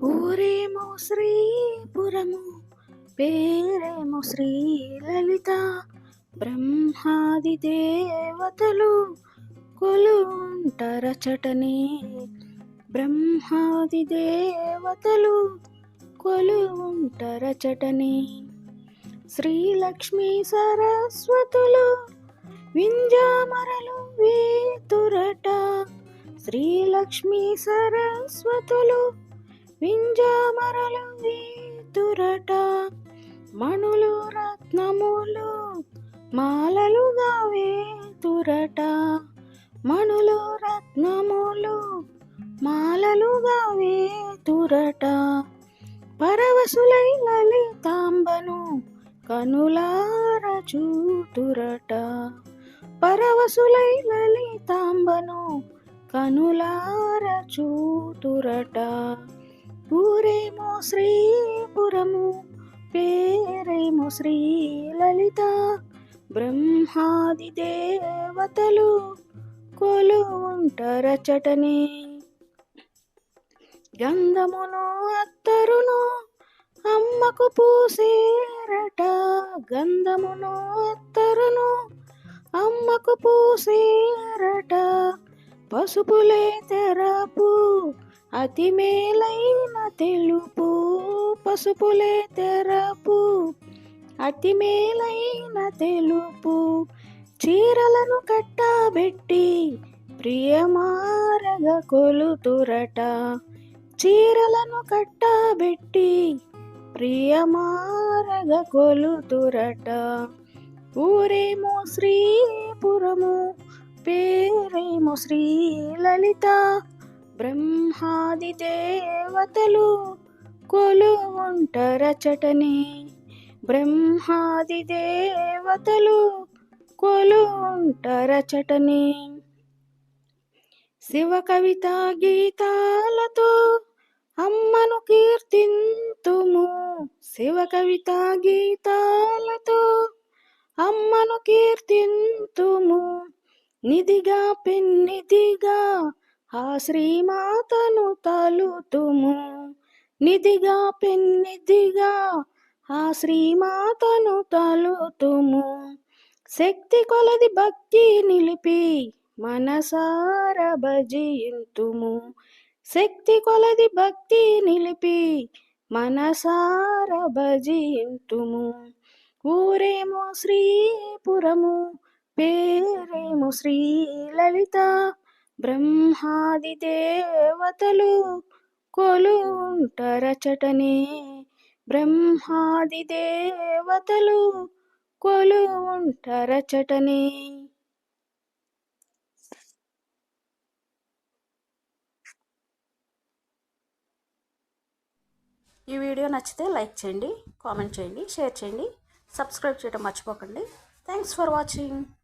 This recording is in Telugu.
ఊరేమో శ్రీపురము, పేరేమో శ్రీ లలిత. బ్రహ్మాది దేవతలు కొలువుంటరచటనే. బ్రహ్మాది దేవతలు కొలువుంటరచటనే. శ్రీలక్ష్మీ సరస్వతులు వింజామరలు వేతురట. శ్రీలక్ష్మీ సరస్వతులు వింజామరలు వేతురట. మణులు రత్నములు మాలలుగా వేతురట. మణులు రత్నములు మాలలుగా వేతురట. పరవశులై లలితాంబను కనులార చూతురట. పరవశులై లలితాంబను కనులార చూతురట. ఊరేమో శ్రీపురము, పేరేమో శ్రీ లలిత. బ్రహ్మాది దేవతలు కొలువుంటరచటనే. గంధమును అత్తరును అమ్మకు పూసేరట. గంధమును అత్తరును అమ్మకు పూసేరట. పసుపులే తెరపు అతి మేలైన తెలుపు. పసుపులే తెరపు అతి మేలైన తెలుపు. చీరలను కట్టబెట్టి ప్రియమారగ కొలుతురట. చీరలను కట్టబెట్టి ప్రియమారగ కొలుతురట. ఊరేమో శ్రీపురము, పేరేమో శ్రీ లలిత. బ్రహ్మాది దేవతలు కొలువుంటరచటనే. బ్రహ్మాది దేవతలు కొలువుంటరచటనే. శివ కవిత గీతాలతో అమ్మను కీర్తింతుము. శివ కవిత గీతాలతో అమ్మను కీర్తింతుము. నిధిగా పెన్నిధిగా ఆ శ్రీమాతను తలుతుము. నిధిగా పెన్నిధిగా ఆ శ్రీమాతను తలుతుము. శక్తి కొలది భక్తి నిలిపి మనసార భజింతుము. శక్తి కొలది భక్తి నిలిపి మనసార భజింతుము. ఊరేమో శ్రీపురము, పేరేమో శ్రీ లలిత. బ్రహ్మాది దేవతలు కొలువుంటరచటనే. బ్రహ్మాది దేవతలు కొలువుంటరచటనే. ఈ వీడియో నచ్చితే లైక్ చేయండి, కామెంట్ చేయండి, షేర్ చేయండి, సబ్స్క్రైబ్ చేయడం మర్చిపోకండి. Thanks for watching.